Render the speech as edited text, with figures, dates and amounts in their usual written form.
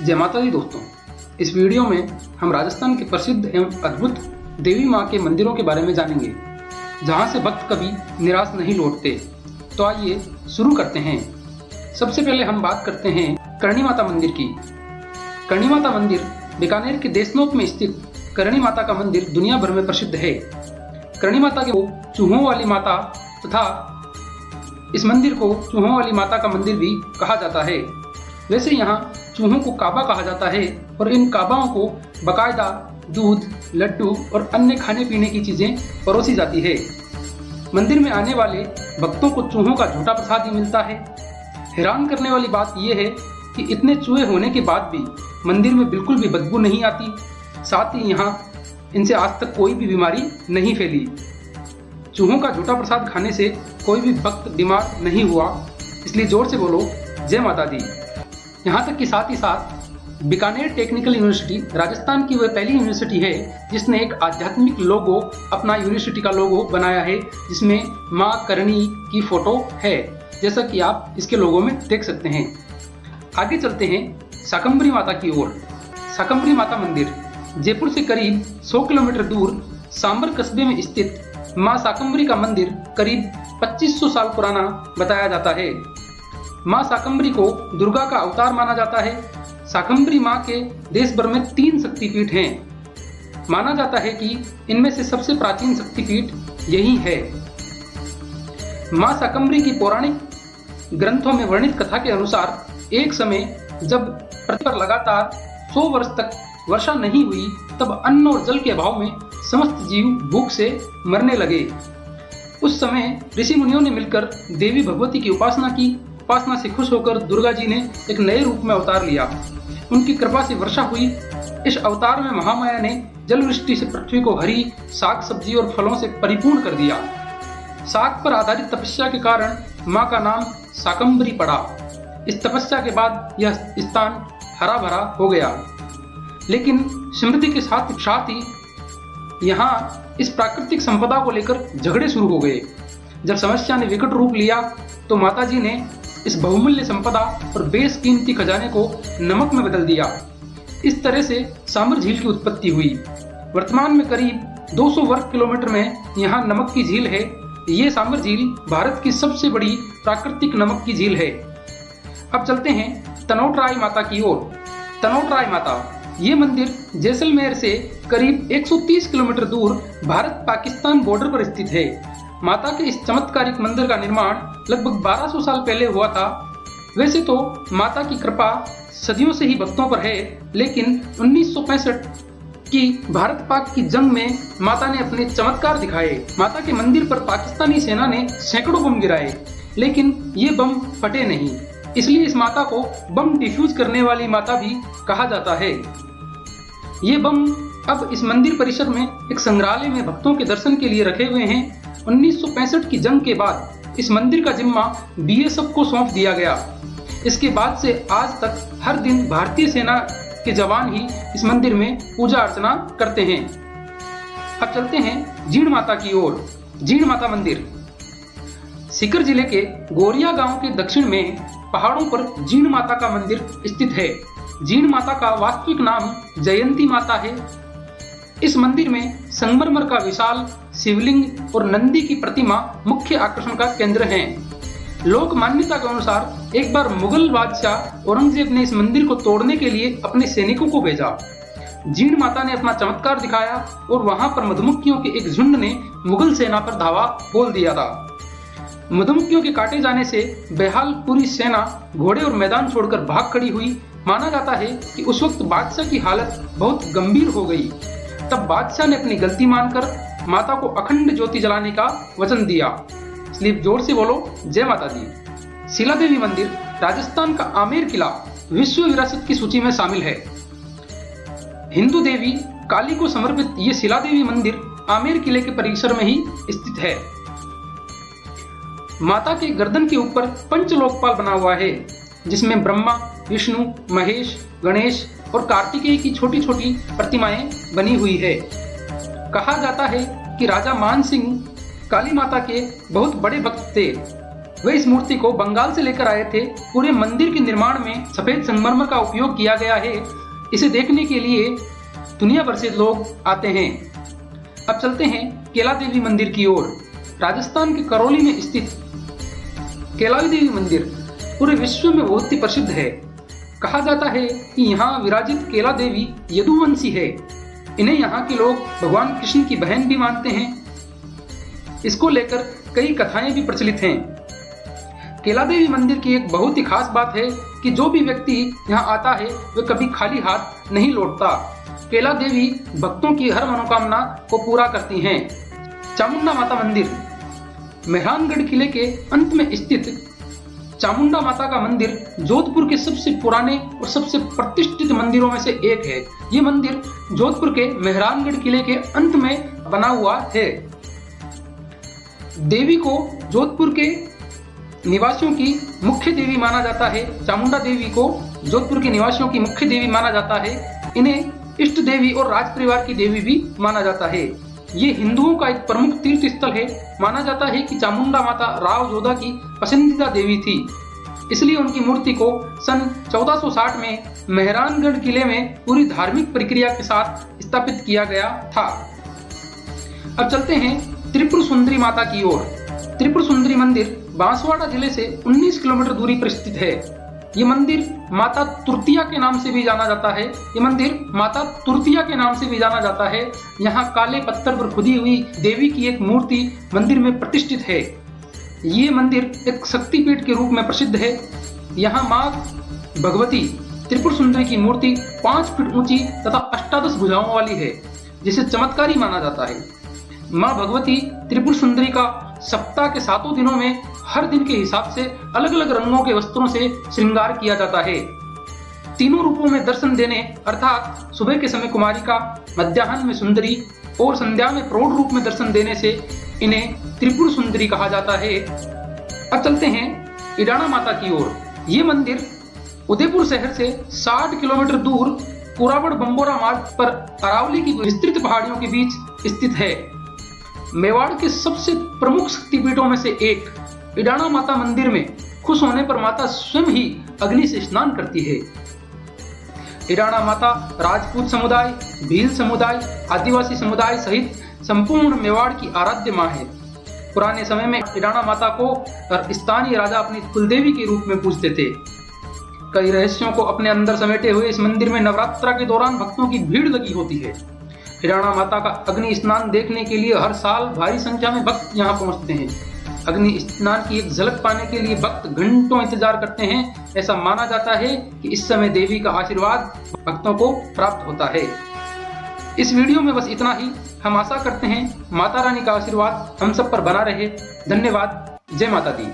जय माता दी दोस्तों, इस वीडियो में हम राजस्थान के प्रसिद्ध एवं अद्भुत देवी माँ के मंदिरों के बारे में जानेंगे, जहाँ से भक्त कभी निराश नहीं लौटते। तो आइए शुरू करते हैं। सबसे पहले हम बात करते हैं करणी माता मंदिर की। करणी माता मंदिर बीकानेर के देशनोक में स्थित करणी माता का मंदिर दुनिया भर में प्रसिद्ध है। करणी माता को चूहों वाली माता तथा इस मंदिर को चूहों वाली माता का मंदिर भी कहा जाता है। वैसे यहाँ चूहों को काबा कहा जाता है और इन काबाओं को बाकायदा दूध, लड्डू और अन्य खाने पीने की चीजें परोसी जाती है। मंदिर में आने वाले भक्तों को चूहों का झूठा प्रसाद ही मिलता है। हैरान करने वाली बात यह है कि इतने चूहे होने के बाद भी मंदिर में बिल्कुल भी बदबू नहीं आती। साथ ही यहाँ इनसे आज तक कोई भी बीमारी नहीं फैली। चूहों का झूठा प्रसाद खाने से कोई भी भक्त बीमार नहीं हुआ, इसलिए जोर से बोलो जय माता दी। यहाँ तक कि साथ ही साथ बीकानेर टेक्निकल यूनिवर्सिटी राजस्थान की वह पहली यूनिवर्सिटी है जिसने एक आध्यात्मिक लोगो अपना यूनिवर्सिटी का लोगो बनाया है, जिसमें माँ करणी की फोटो है, जैसा कि आप इसके लोगो में देख सकते हैं। आगे चलते हैं शाकंभरी माता की ओर। शाकंभरी माता मंदिर जयपुर से करीब 100 किलोमीटर दूर सांबर कस्बे में स्थित माँ शाकंभरी का मंदिर करीब 2500 साल पुराना बताया जाता है। माँ शाकंभरी को दुर्गा का अवतार माना जाता है। शाकंभरी माँ के देश भर में 3 शक्तिपीठ हैं। माना जाता है कि इनमें से सबसे प्राचीन शक्तिपीठ यही है। माँ शाकंभरी की पौराणिक ग्रंथों में वर्णित कथा के अनुसार एक समय जब पृथ्वी पर लगातार 100 वर्ष तक वर्षा नहीं हुई, तब अन्न और जल के अभाव में समस्त जीव भूख से मरने लगे। उस समय ऋषि मुनियों ने मिलकर देवी भगवती की उपासना की। उपासना से खुश होकर दुर्गा जी ने एक नए रूप में अवतार लिया। उनकी कृपा से वर्षा हुई। इस अवतार में महामाया ने जल वृष्टि से पृथ्वी को हरी साग सब्जी और फलों से परिपूर्ण कर दिया। साग पर आधारित तपस्या के कारण माँ का नाम शाकंभरी पड़ा। इस तपस्या के बाद यह स्थान हरा भरा हो गया, लेकिन समृद्धि के साथ ही यहाँ इस प्राकृतिक संपदा को लेकर झगड़े शुरू हो गए। जब समस्या ने विकट रूप लिया तो माता जी ने इस बहुमूल्य संपदा और बेशकीमती खजाने को नमक में बदल दिया। इस तरह से सांबर झील की उत्पत्ति हुई। वर्तमान में करीब 200 वर्ग किलोमीटर में यहाँ नमक की झील है। ये सांबर झील भारत की सबसे बड़ी प्राकृतिक नमक की झील है। अब चलते हैं तनोट-राय माता की ओर। तनोट-राय माता ये मंदिर जैसलमेर से करीब 130 किलोमीटर दूर भारत पाकिस्तान बॉर्डर पर स्थित है। माता के इस चमत्कारिक मंदिर का निर्माण लगभग 1200 साल पहले हुआ था। वैसे तो माता की कृपा सदियों से ही भक्तों पर है, लेकिन 1965 की भारत पाक की जंग में माता ने अपने चमत्कार दिखाए। माता के मंदिर पर पाकिस्तानी सेना ने सैकड़ों बम गिराए, लेकिन ये बम फटे नहीं। इसलिए इस माता को बम डिफ्यूज करने वाली माता भी कहा जाता है। ये बम अब इस मंदिर परिसर में एक संग्रहालय में भक्तों के दर्शन के लिए रखे हुए हैं। 1965 की जंग के बाद इस मंदिर का जिम्मा बीएसएफ को सौंप दिया गया। इसके बाद से आज तक हर दिन भारतीय सेना के जवान ही इस मंदिर में पूजा अर्चना करते हैं। अब चलते हैं जीण माता की ओर। जीण माता मंदिर सीकर जिले के गोरिया गांव के दक्षिण में पहाड़ों पर जीण माता का मंदिर स्थित है। जीण माता का वास्तविक नाम जयंती माता है। इस मंदिर में संगमरमर का विशाल शिवलिंग और नंदी की प्रतिमा मुख्य आकर्षण का केंद्र हैं। लोक मान्यता के अनुसार एक बार मुगल बादशाह औरंगजेब ने इस मंदिर को तोड़ने के लिए अपने सैनिकों को भेजा। जीण माता ने अपना चमत्कार दिखाया और वहां पर मधुमक्खियों के एक झुंड ने मुगल सेना पर धावा बोल दिया था। मधुमक्खियों के काटे जाने से बेहाल पूरी सेना घोड़े और मैदान छोड़कर भाग खड़ी हुई। माना जाता है कि उस वक्त बादशाह की हालत बहुत गंभीर हो गई। तब बादशाह ने अपनी गलती मानकर माता को अखंड ज्योति जलाने का वचन दिया। इसलिए जोर से बोलो जय माता दी। शिला देवी मंदिर राजस्थान का आमेर किला विश्व विरासत की सूची में शामिल है। हिंदू देवी काली को समर्पित ये शिला देवी मंदिर आमेर किले के परिसर में ही स्थित है। माता के गर्दन के ऊपर पंचलोकपाल बना हुआ है, जिसमें ब्रह्मा, विष्णु, महेश, गणेश और कार्तिकेय की छोटी छोटी प्रतिमाएं बनी हुई है। कहा जाता है कि राजा मान सिंह काली माता के बहुत बड़े भक्त थे। वे इस मूर्ति को बंगाल से लेकर आए थे। पूरे मंदिर के निर्माण में सफेद संगमरमर का उपयोग किया गया है। इसे देखने के लिए दुनिया भर से लोग आते हैं। अब चलते हैं केला देवी मंदिर की ओर। राजस्थान के करौली में स्थित केला देवी मंदिर पूरे विश्व में बहुत ही प्रसिद्ध है। कहा जाता है कि यहाँ विराजित केला देवी यदुवंशी है। इन्हें यहाँ के लोग भगवान कृष्ण की बहन भी मानते हैं। इसको लेकर कई कथाएं भी प्रचलित हैं। केला देवी मंदिर की एक बहुत ही खास बात है कि जो भी व्यक्ति यहाँ आता है वह कभी खाली हाथ नहीं लौटता। केला देवी भक्तों की हर मनोकामना को पूरा करती हैं। चामुंडा माता मंदिर मेहरानगढ़ किले के अंत में स्थित चामुंडा माता का मंदिर जोधपुर के सबसे पुराने और सबसे प्रतिष्ठित मंदिरों में से एक है। ये मंदिर जोधपुर के मेहरानगढ़ किले के अंत में बना हुआ है। देवी को जोधपुर के निवासियों की मुख्य देवी माना जाता है। चामुंडा देवी को जोधपुर के निवासियों की मुख्य देवी माना जाता है। इन्हें इष्ट देवी और राज परिवार की देवी भी माना जाता है। ये हिंदुओं का एक प्रमुख तीर्थ स्थल है। माना जाता है कि चामुंडा माता राव जोधा की पसंदीदा देवी थी, इसलिए उनकी मूर्ति को सन 1460 में मेहरानगढ़ किले में पूरी धार्मिक प्रक्रिया के साथ स्थापित किया गया था। अब चलते हैं त्रिपुर सुंदरी माता की ओर। त्रिपुर सुंदरी मंदिर बांसवाड़ा जिले से 19 किलोमीटर दूरी पर स्थित है। ये मंदिर माता तुर्तिया के नाम से भी जाना जाता है। ये मंदिर माता तुर्तिया के नाम से भी जाना जाता है। यहाँ काले पत्थर पर खुदी हुई देवी की एक मूर्ति मंदिर में प्रतिष्ठित है। ये मंदिर एक शक्तिपीठ के रूप में प्रसिद्ध है। यहाँ माँ भगवती त्रिपुर सुंदरी की मूर्ति 5 फीट ऊंची तथा 18 भुजाओं वाली है, जिसे चमत्कारी माना जाता है। माँ भगवती त्रिपुर सुंदरी का सप्ताह के 7 दिनों में हर दिन के हिसाब से अलग अलग रंगों के वस्त्रों से श्रृंगार किया जाता है। तीनों रूपों में दर्शन देने अर्थात सुबह के समय कुमारिका, मध्याह्न में सुंदरी और संध्या में प्रौढ़ रूप में दर्शन देने से इन्हें त्रिपुर सुंदरी कहा जाता है। अब चलते हैं इडाणा माता की ओर। ये मंदिर उदयपुर शहर से 60 किलोमीटर दूर कुरावड़ बंबोरा मार्ग पर अरावली की विस्तृत पहाड़ियों के बीच स्थित है। मेवाड़ के सबसे प्रमुख शक्तिपीठों में से एक इडाणा माता मंदिर में खुश होने पर माता स्वयं ही अग्नि से स्नान करती है। इडाणा माता राजपूत समुदाय, भील समुदाय, आदिवासी समुदाय सहित संपूर्ण मेवाड़ की आराध्य मां है। पुराने समय में इडाणा माता को स्थानीय राजा अपनी कुलदेवी के रूप में पूजते थे। कई रहस्यों को अपने अंदर समेटे हुए इस मंदिर में नवरात्रा के दौरान भक्तों की भीड़ लगी होती है। इडाणा माता का अग्नि स्नान देखने के लिए हर साल भारी संख्या में भक्त यहाँ पहुँचते हैं। अग्नि स्नान की एक झलक पाने के लिए भक्त घंटों इंतजार करते हैं। ऐसा माना जाता है कि इस समय देवी का आशीर्वाद भक्तों को प्राप्त होता है। इस वीडियो में बस इतना ही। हम आशा करते हैं माता रानी का आशीर्वाद हम सब पर बना रहे। धन्यवाद। जय माता दी।